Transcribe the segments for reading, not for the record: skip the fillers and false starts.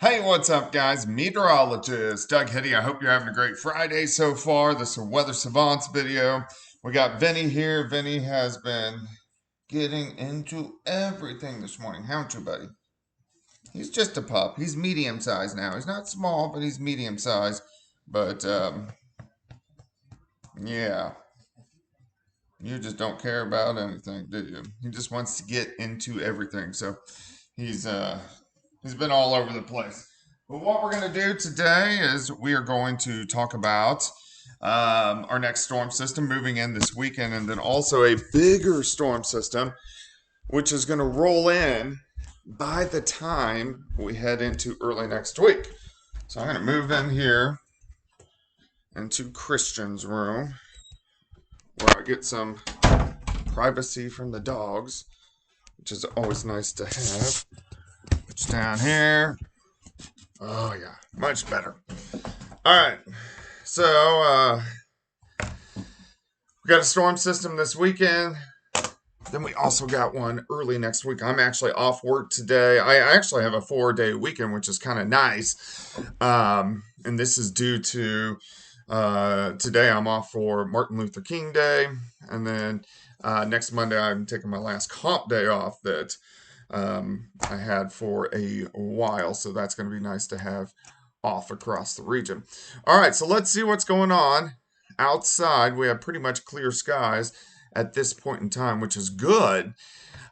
Hey, what's up, guys? Meteorologist Doug Hitty. I hope you're having a great Friday so far. This is a Weather Savants video. We got Vinny here. Vinny has been getting into everything this morning, haven't you, buddy? He's just a pup. He's medium sized now. He's not small, but he's medium sized. But yeah, you just don't care about anything, do you? He just wants to get into everything. So he's uh he's been all over the place. But what we're going to do today is we are going to talk about our next storm system moving in this weekend, and then also a bigger storm system, which is going to roll in by the time we head into early next week. So I'm going to move in here into Christian's room where I get some privacy from the dogs, which is always nice to have. It's down here. Oh, yeah, much better. All right, so we got a storm system this weekend. Then we also got one early next week. I'm actually off work today. I actually have a 4-day weekend, which is kind of nice. And this is due to today I'm off for Martin Luther King Day. And then next Monday I'm taking my last comp day off that I had for a while. So that's going to be nice to have off across the region. All right, so let's see what's going on outside. We have pretty much clear skies at this point in time, which is good.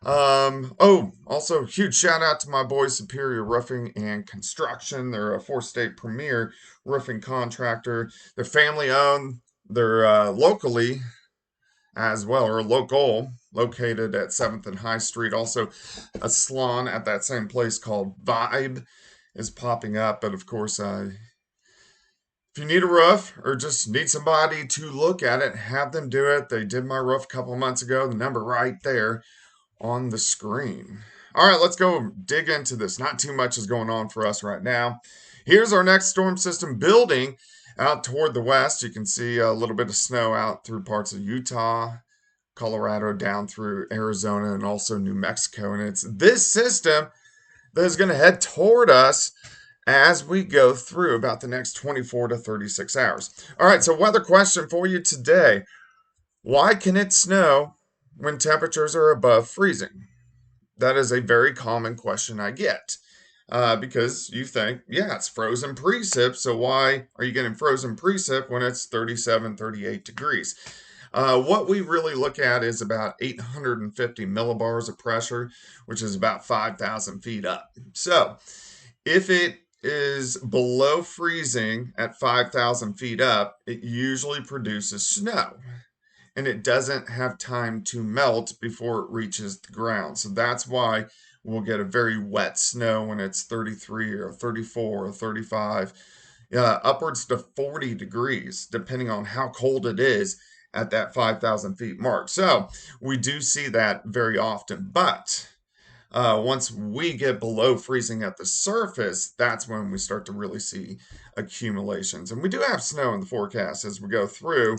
Also huge shout out to my boys Superior Roofing and Construction. They're a 4-state premier roofing contractor. They're family owned. They're locally as well, or local, located at 7th and High Street. Also, a salon at that same place called Vibe is popping up. But of course, if you need a roof or just need somebody to look at it, have them do it. They did my roof a couple of months ago. The number right there on the screen. All right, let's go dig into this. Not too much is going on for us right now. Here's our next storm system building out toward the west. You can see a little bit of snow out through parts of Utah, Colorado, down through Arizona, and also New Mexico. And it's this system that is going to head toward us as we go through about the next 24 to 36 hours. All right, so weather question for you today. Why can it snow when temperatures are above freezing? That is a very common question I get because you think, yeah, it's frozen precip, so why are you getting frozen precip when it's 37, 38 degrees? What we really look at is about 850 millibars of pressure, which is about 5,000 feet up. So if it is below freezing at 5,000 feet up, it usually produces snow. And it doesn't have time to melt before it reaches the ground. So that's why we'll get a very wet snow when it's 33 or 34 or 35, upwards to 40 degrees, depending on how cold it is at that 5,000 feet mark. So we do see that very often. But once we get below freezing at the surface, that's when we start to really see accumulations. And we do have snow in the forecast as we go through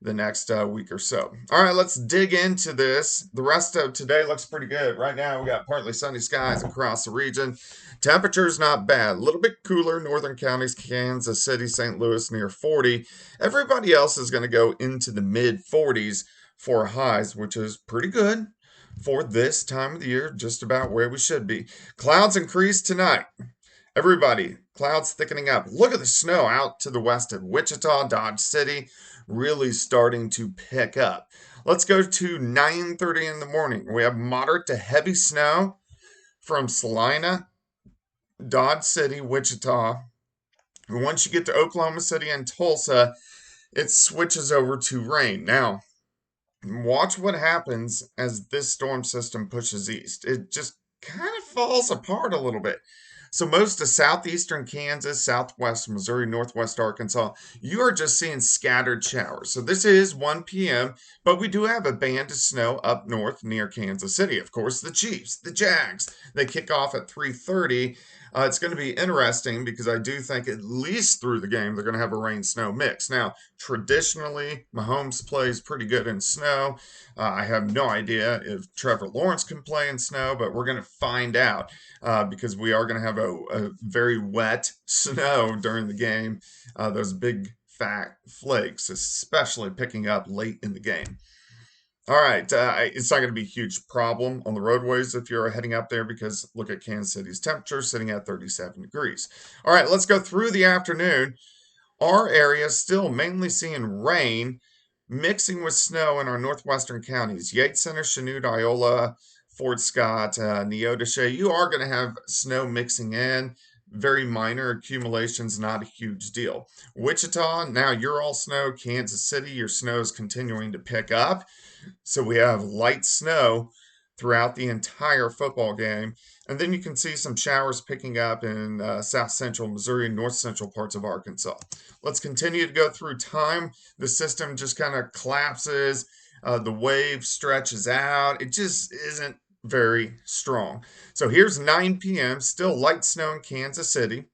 the next week or so. All right, let's dig into this. The rest of today looks pretty good. Right now, we got partly sunny skies across the region. Temperature's not bad. A little bit cooler. Northern counties, Kansas City, St. Louis near 40. Everybody else is going to go into the mid 40s for highs, which is pretty good for this time of the year, just about where we should be. Clouds increase tonight. Everybody, clouds thickening up. Look at the snow out to the west of Wichita, Dodge City, really starting to pick up. Let's go to 9:30 in the morning. We have moderate to heavy snow from Salina, Dodge City, Wichita. And once you get to Oklahoma City and Tulsa, it switches over to rain. Now, watch what happens as this storm system pushes east. It just kind of falls apart a little bit. So most of southeastern Kansas, southwest Missouri, northwest Arkansas, you are just seeing scattered showers. So this is 1 p.m., but we do have a band of snow up north near Kansas City. Of course, the Chiefs, the Jags, they kick off at 3:30. It's going to be interesting because I do think at least through the game they're going to have a rain-snow mix. Now, traditionally, Mahomes plays pretty good in snow. I have no idea if Trevor Lawrence can play in snow, but we're going to find out because we are going to have throw very wet snow during the game. Those big fat flakes, especially picking up late in the game. All right, it's not going to be a huge problem on the roadways if you're heading up there because look at Kansas City's temperature sitting at 37 degrees. All right, let's go through the afternoon. Our area is still mainly seeing rain mixing with snow in our northwestern counties. Yates Center, Chanute, Iola, Fort Scott, Neodesha. You are going to have snow mixing in. Very minor accumulations, not a huge deal. Wichita, now you're all snow. Kansas City, your snow is continuing to pick up. So we have light snow throughout the entire football game. And then you can see some showers picking up in south central Missouri and north central parts of Arkansas. Let's continue to go through time. The system just kind of collapses. The wave stretches out. It just isn't very strong. So here's 9 p.m., still light snow in Kansas City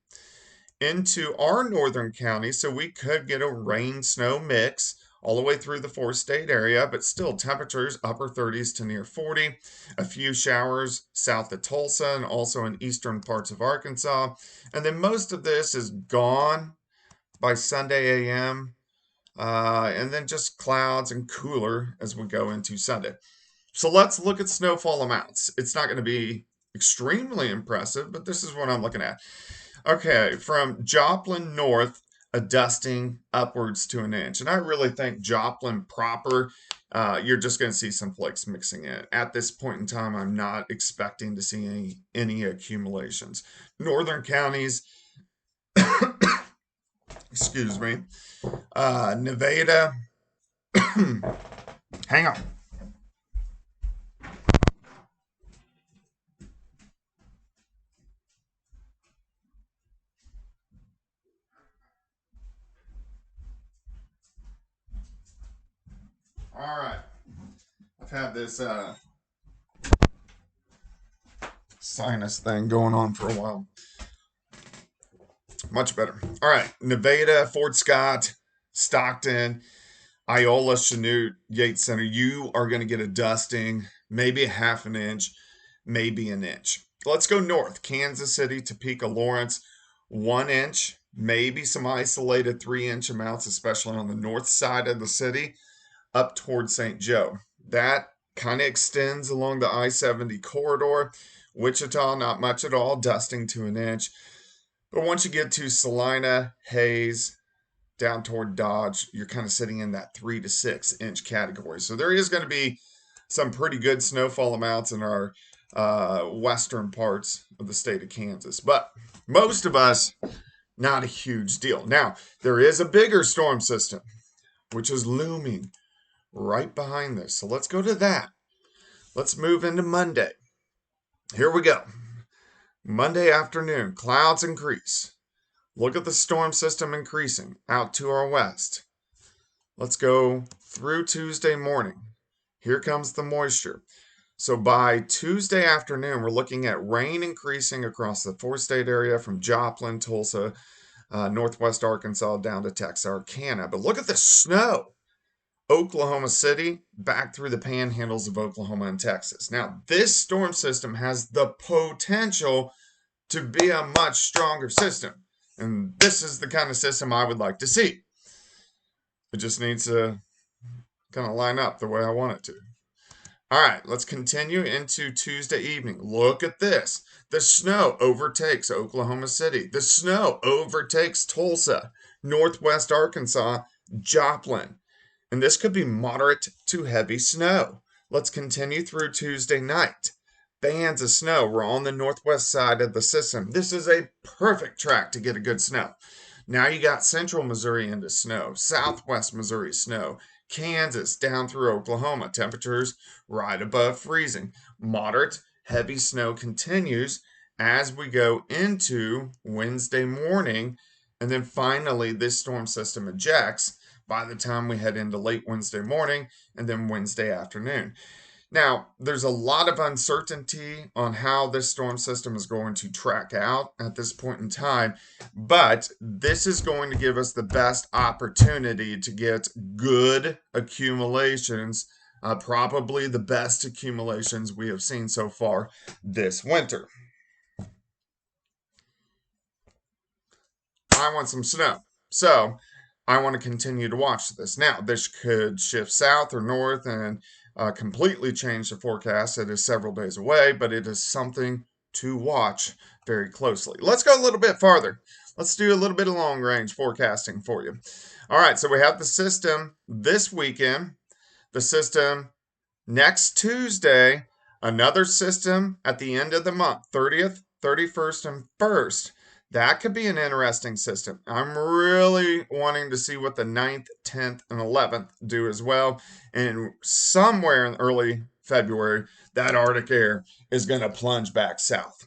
into our northern counties. So we could get a rain snow mix all the way through the four-state area, but still temperatures upper 30s to near 40. A few showers south of Tulsa and also in eastern parts of Arkansas. And then most of this is gone by Sunday a.m. And then just clouds and cooler as we go into Sunday. So let's look at snowfall amounts. It's not going to be extremely impressive, but this is what I'm looking at. Okay, from Joplin north, a dusting upwards to an inch. And I really think Joplin proper, you're just going to see some flakes mixing in. At this point in time, I'm not expecting to see any accumulations. Northern counties, excuse me, Nevada, hang on. All right. I've had this sinus thing going on for a while. Much better. All right. Nevada, Fort Scott, Stockton, Iola, Chanute, Yates Center. You are going to get a dusting, maybe a half an inch, maybe an inch. Let's go north. Kansas City, Topeka, Lawrence, 1 inch, maybe some isolated 3-inch amounts, especially on the north side of the city, up towards St. Joe. That kind of extends along the I-70 corridor. Wichita, not much at all, dusting to an inch. But once you get to Salina, Hayes, down toward Dodge, you're kind of sitting in that 3 to 6 inch category. So there is going to be some pretty good snowfall amounts in our western parts of the state of Kansas. But most of us, not a huge deal. Now, there is a bigger storm system, which is looming right behind this. So let's go to that. Let's move into Monday. Here we go. Monday afternoon, clouds increase. Look at the storm system increasing out to our west. Let's go through Tuesday morning. Here comes the moisture. So by Tuesday afternoon, we're looking at rain increasing across the four-state area from Joplin, Tulsa, northwest Arkansas, down to Texarkana. But look at the snow. Oklahoma City, back through the panhandles of Oklahoma and Texas. Now, this storm system has the potential to be a much stronger system. And this is the kind of system I would like to see. It just needs to kind of line up the way I want it to. All right, let's continue into Tuesday evening. Look at this. The snow overtakes Oklahoma City. The snow overtakes Tulsa, northwest Arkansas, Joplin. And this could be moderate to heavy snow. Let's continue through Tuesday night. Bands of snow. We're on the northwest side of the system. This is a perfect track to get a good snow. Now you got central Missouri into snow, southwest Missouri snow, Kansas down through Oklahoma. Temperatures right above freezing. Moderate, heavy snow continues as we go into Wednesday morning. And then finally, this storm system ejects by the time we head into late Wednesday morning and then Wednesday afternoon. Now, there's a lot of uncertainty on how this storm system is going to track out at this point in time, but this is going to give us the best opportunity to get good accumulations, probably the best accumulations we have seen so far this winter. I want some snow. So I want to continue to watch this. Now, this could shift south or north and completely change the forecast. It is several days away, but it is something to watch very closely. Let's go a little bit farther. Let's do a little bit of long range forecasting for you. All right, so we have the system this weekend, the system next Tuesday, another system at the end of the month, 30th, 31st, and 1st. That could be an interesting system. I'm really wanting to see what the 9th, 10th, and 11th do as well. And somewhere in early February, that Arctic air is going to plunge back south.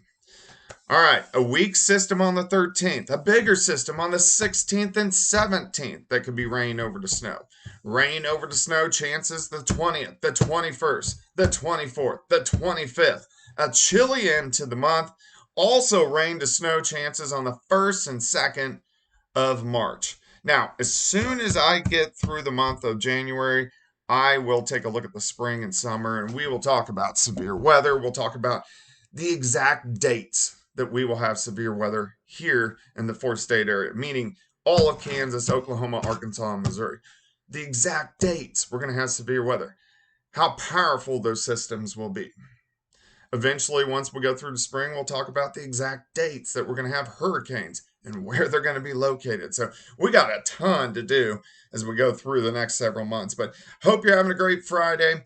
All right, a weak system on the 13th, a bigger system on the 16th and 17th that could be rain over to snow. Rain over to snow chances the 20th, the 21st, the 24th, the 25th. A chilly end to the month. Also, rain to snow chances on the 1st and 2nd of March. Now, as soon as I get through the month of January, I will take a look at the spring and summer, and we will talk about severe weather. We'll talk about the exact dates that we will have severe weather here in the 4-state area, meaning all of Kansas, Oklahoma, Arkansas, and Missouri. The exact dates we're going to have severe weather, how powerful those systems will be. Eventually, once we go through the spring, we'll talk about the exact dates that we're going to have hurricanes and where they're going to be located. So we got a ton to do as we go through the next several months. But hope you're having a great Friday.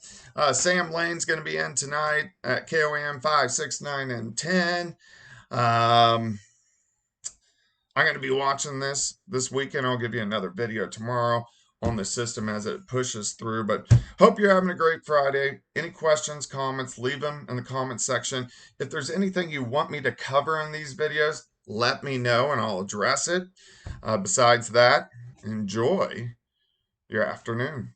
Sam Lane's going to be in tonight at KOM 5, 6, 9, and 10. I'm going to be watching this weekend. I'll give you another video tomorrow on the system as it pushes through. But hope you're having a great Friday. Any questions, comments, leave them in the comment section. If there's anything you want me to cover in these videos, let me know and I'll address it. Besides that, enjoy your afternoon.